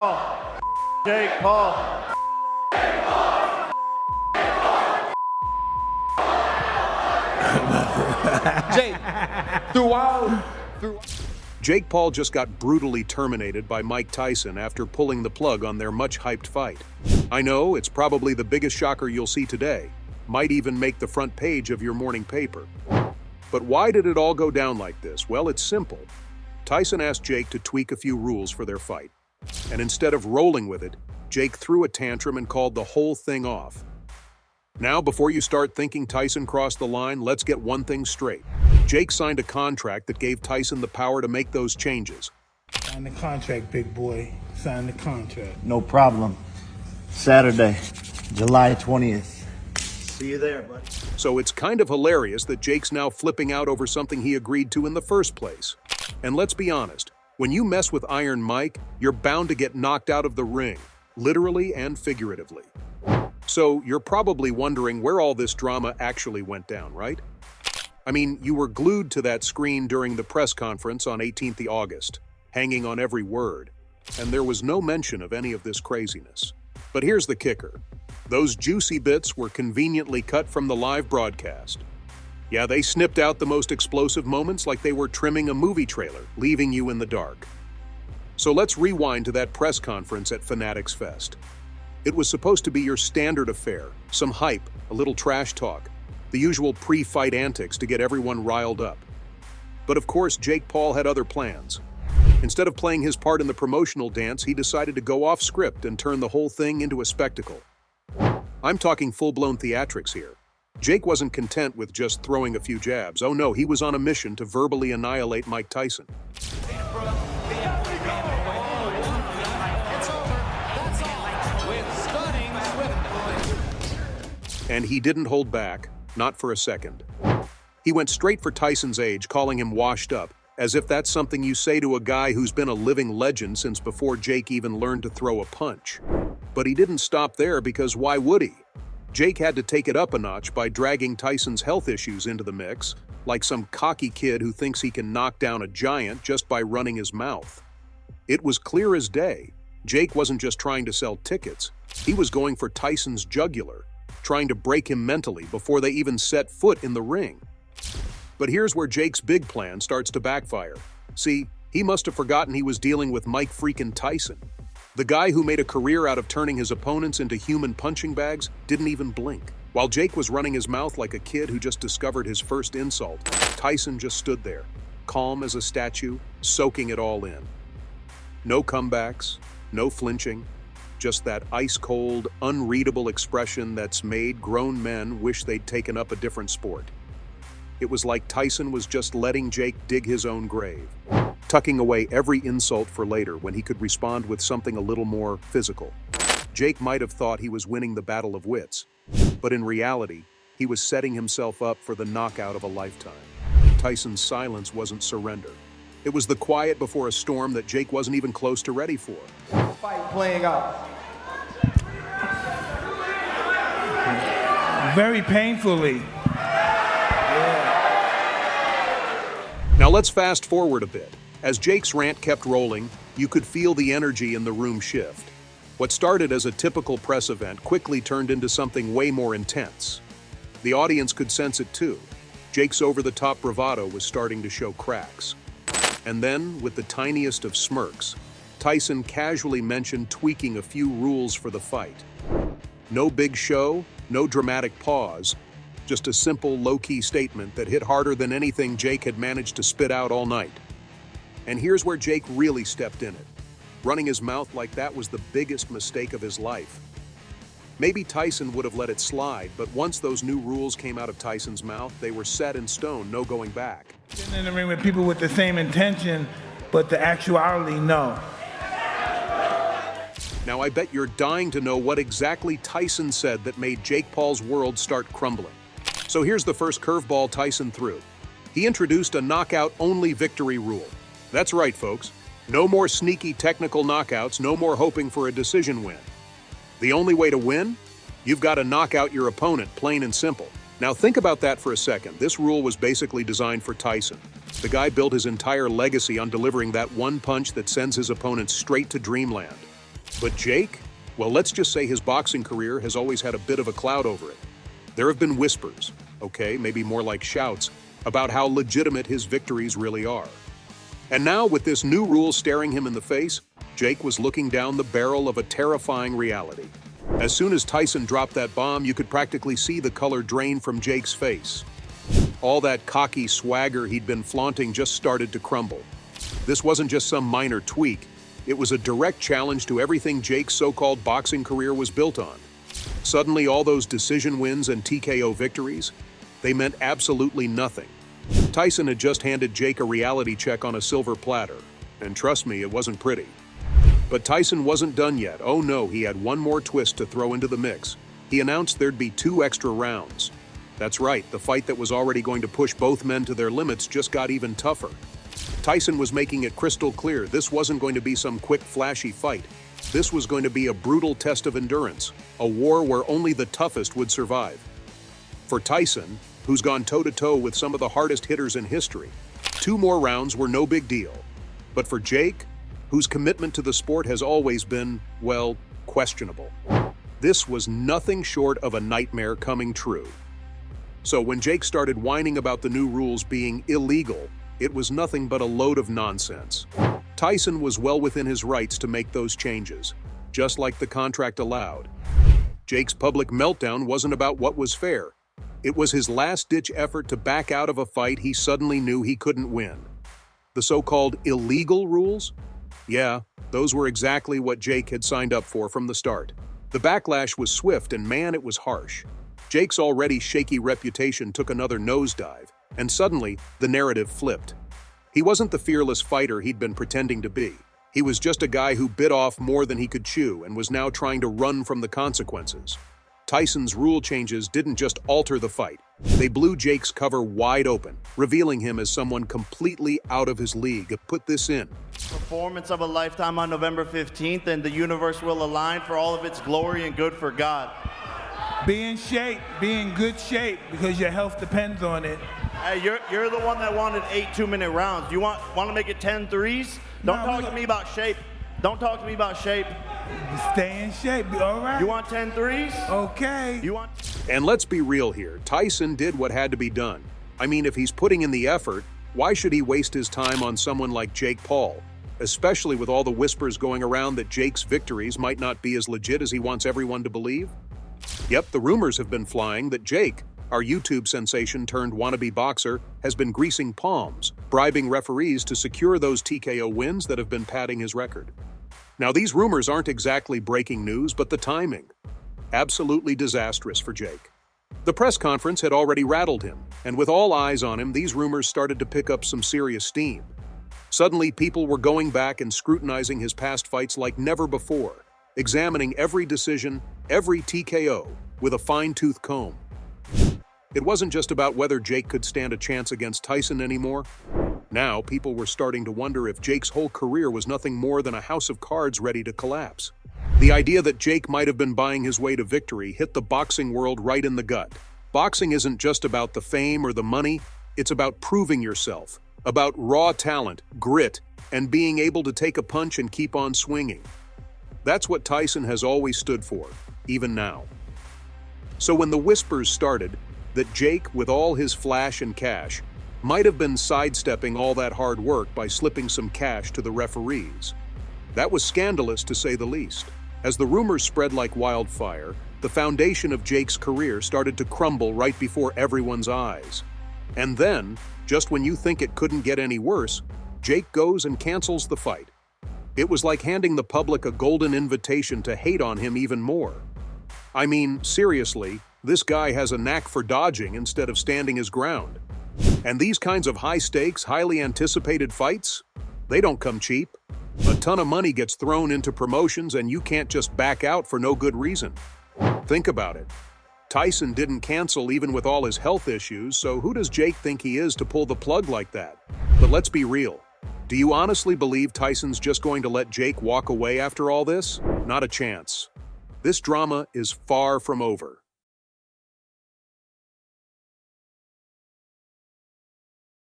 Jake Paul. Jake, throughout. Jake Paul just got brutally terminated by Mike Tyson after pulling the plug on their much-hyped fight. I know, it's probably the biggest shocker you'll see today. Might even make the front page of your morning paper. But why did it all go down like this? Well, it's simple. Tyson asked Jake to tweak a few rules for their fight. And instead of rolling with it, Jake threw a tantrum and called the whole thing off. Now, before you start thinking Tyson crossed the line, let's get one thing straight. Jake signed a contract that gave Tyson the power to make those changes. Sign the contract, big boy. Sign the contract. No problem. Saturday, July 20th. See you there, bud. So it's kind of hilarious that Jake's now flipping out over something he agreed to in the first place. And let's be honest, when you mess with Iron Mike, you're bound to get knocked out of the ring, literally and figuratively. So you're probably wondering where all this drama actually went down, right? I mean, you were glued to that screen during the press conference on 18th August, hanging on every word, and there was no mention of any of this craziness. But here's the kicker. Those juicy bits were conveniently cut from the live broadcast. Yeah, they snipped out the most explosive moments like they were trimming a movie trailer, leaving you in the dark. So let's rewind to that press conference at Fanatics Fest. It was supposed to be your standard affair, some hype, a little trash talk, the usual pre-fight antics to get everyone riled up. But of course, Jake Paul had other plans. Instead of playing his part in the promotional dance, he decided to go off script and turn the whole thing into a spectacle. I'm talking full-blown theatrics here. Jake wasn't content with just throwing a few jabs. Oh no, he was on a mission to verbally annihilate Mike Tyson. And he didn't hold back, not for a second. He went straight for Tyson's age, calling him washed up, as if that's something you say to a guy who's been a living legend since before Jake even learned to throw a punch. But he didn't stop there, because why would he? Jake had to take it up a notch by dragging Tyson's health issues into the mix, like some cocky kid who thinks he can knock down a giant just by running his mouth. It was clear as day. Jake wasn't just trying to sell tickets. He was going for Tyson's jugular, trying to break him mentally before they even set foot in the ring. But here's where Jake's big plan starts to backfire. See, he must have forgotten he was dealing with Mike freaking Tyson. The guy who made a career out of turning his opponents into human punching bags didn't even blink. While Jake was running his mouth like a kid who just discovered his first insult, Tyson just stood there, calm as a statue, soaking it all in. No comebacks, no flinching, just that ice-cold, unreadable expression that's made grown men wish they'd taken up a different sport. It was like Tyson was just letting Jake dig his own grave, tucking away every insult for later when he could respond with something a little more physical. Jake might have thought he was winning the battle of wits, but in reality, he was setting himself up for the knockout of a lifetime. Tyson's silence wasn't surrender. It was the quiet before a storm that Jake wasn't even close to ready for. Fight playing out. Very painfully. Now let's fast forward a bit. As Jake's rant kept rolling, you could feel the energy in the room shift. What started as a typical press event quickly turned into something way more intense. The audience could sense it too. Jake's over-the-top bravado was starting to show cracks. And then, with the tiniest of smirks, Tyson casually mentioned tweaking a few rules for the fight. No big show, no dramatic pause, just a simple, low-key statement that hit harder than anything Jake had managed to spit out all night. And here's where Jake really stepped in it. Running his mouth like that was the biggest mistake of his life. Maybe Tyson would have let it slide, but once those new rules came out of Tyson's mouth, they were set in stone, no going back. Getting in the ring with people with the same intention, but the actuality, no. Now I bet you're dying to know what exactly Tyson said that made Jake Paul's world start crumbling. So here's the first curveball Tyson threw. He introduced a knockout-only victory rule. That's right, folks. No more sneaky technical knockouts, no more hoping for a decision win. The only way to win? You've got to knock out your opponent, plain and simple. Now think about that for a second. This rule was basically designed for Tyson. The guy built his entire legacy on delivering that one punch that sends his opponent straight to dreamland. But Jake? Well, let's just say his boxing career has always had a bit of a cloud over it. There have been whispers, okay, maybe more like shouts, about how legitimate his victories really are. And now, with this new rule staring him in the face, Jake was looking down the barrel of a terrifying reality. As soon as Tyson dropped that bomb, you could practically see the color drain from Jake's face. All that cocky swagger he'd been flaunting just started to crumble. This wasn't just some minor tweak, it was a direct challenge to everything Jake's so-called boxing career was built on. Suddenly, all those decision wins and TKO victories, they meant absolutely nothing. Tyson had just handed Jake a reality check on a silver platter, and trust me, it wasn't pretty. But Tyson wasn't done yet. Oh no, he had one more twist to throw into the mix. He announced there'd be 2 extra rounds. That's right, the fight that was already going to push both men to their limits just got even tougher. Tyson was making it crystal clear this wasn't going to be some quick, flashy fight. This was going to be a brutal test of endurance, a war where only the toughest would survive. For Tyson, who's gone toe-to-toe with some of the hardest hitters in history, 2 more rounds were no big deal. But for Jake, whose commitment to the sport has always been, well, questionable, this was nothing short of a nightmare coming true. So when Jake started whining about the new rules being illegal, it was nothing but a load of nonsense. Tyson was well within his rights to make those changes, just like the contract allowed. Jake's public meltdown wasn't about what was fair. It was his last-ditch effort to back out of a fight he suddenly knew he couldn't win. The so-called illegal rules? Yeah, those were exactly what Jake had signed up for from the start. The backlash was swift and man, it was harsh. Jake's already shaky reputation took another nosedive, and suddenly, the narrative flipped. He wasn't the fearless fighter he'd been pretending to be. He was just a guy who bit off more than he could chew and was now trying to run from the consequences. Tyson's rule changes didn't just alter the fight. They blew Jake's cover wide open, revealing him as someone completely out of his league. Put this in. Performance of a lifetime on November 15th, and the universe will align for all of its glory and good for God. Be in shape, be in good shape, because your health depends on it. Hey, you're the one that wanted 8 2-minute rounds. Do you want to make it 10 threes? Don't talk to me about shape. Don't talk to me about shape. Stay in shape, all right? You want 10 threes? Okay. You want... And let's be real here, Tyson did what had to be done. I mean, if he's putting in the effort, why should he waste his time on someone like Jake Paul? Especially with all the whispers going around that Jake's victories might not be as legit as he wants everyone to believe? Yep, the rumors have been flying that Jake, our YouTube sensation turned wannabe boxer, has been greasing palms, bribing referees to secure those TKO wins that have been padding his record. Now, these rumors aren't exactly breaking news, but the timing. Absolutely disastrous for Jake. The press conference had already rattled him, and with all eyes on him, these rumors started to pick up some serious steam. Suddenly, people were going back and scrutinizing his past fights like never before, examining every decision, every TKO, with a fine-tooth comb. It wasn't just about whether Jake could stand a chance against Tyson anymore. Now, people were starting to wonder if Jake's whole career was nothing more than a house of cards ready to collapse. The idea that Jake might have been buying his way to victory hit the boxing world right in the gut. Boxing isn't just about the fame or the money, it's about proving yourself, about raw talent, grit, and being able to take a punch and keep on swinging. That's what Tyson has always stood for, even now. So when the whispers started that Jake, with all his flash and cash, might have been sidestepping all that hard work by slipping some cash to the referees, that was scandalous to say the least. As the rumors spread like wildfire, the foundation of Jake's career started to crumble right before everyone's eyes. And then, just when you think it couldn't get any worse, Jake goes and cancels the fight. It was like handing the public a golden invitation to hate on him even more. I mean, seriously, this guy has a knack for dodging instead of standing his ground. And these kinds of high-stakes, highly anticipated fights, they don't come cheap. A ton of money gets thrown into promotions and you can't just back out for no good reason. Think about it. Tyson didn't cancel even with all his health issues, so who does Jake think he is to pull the plug like that? But let's be real. Do you honestly believe Tyson's just going to let Jake walk away after all this? Not a chance. This drama is far from over.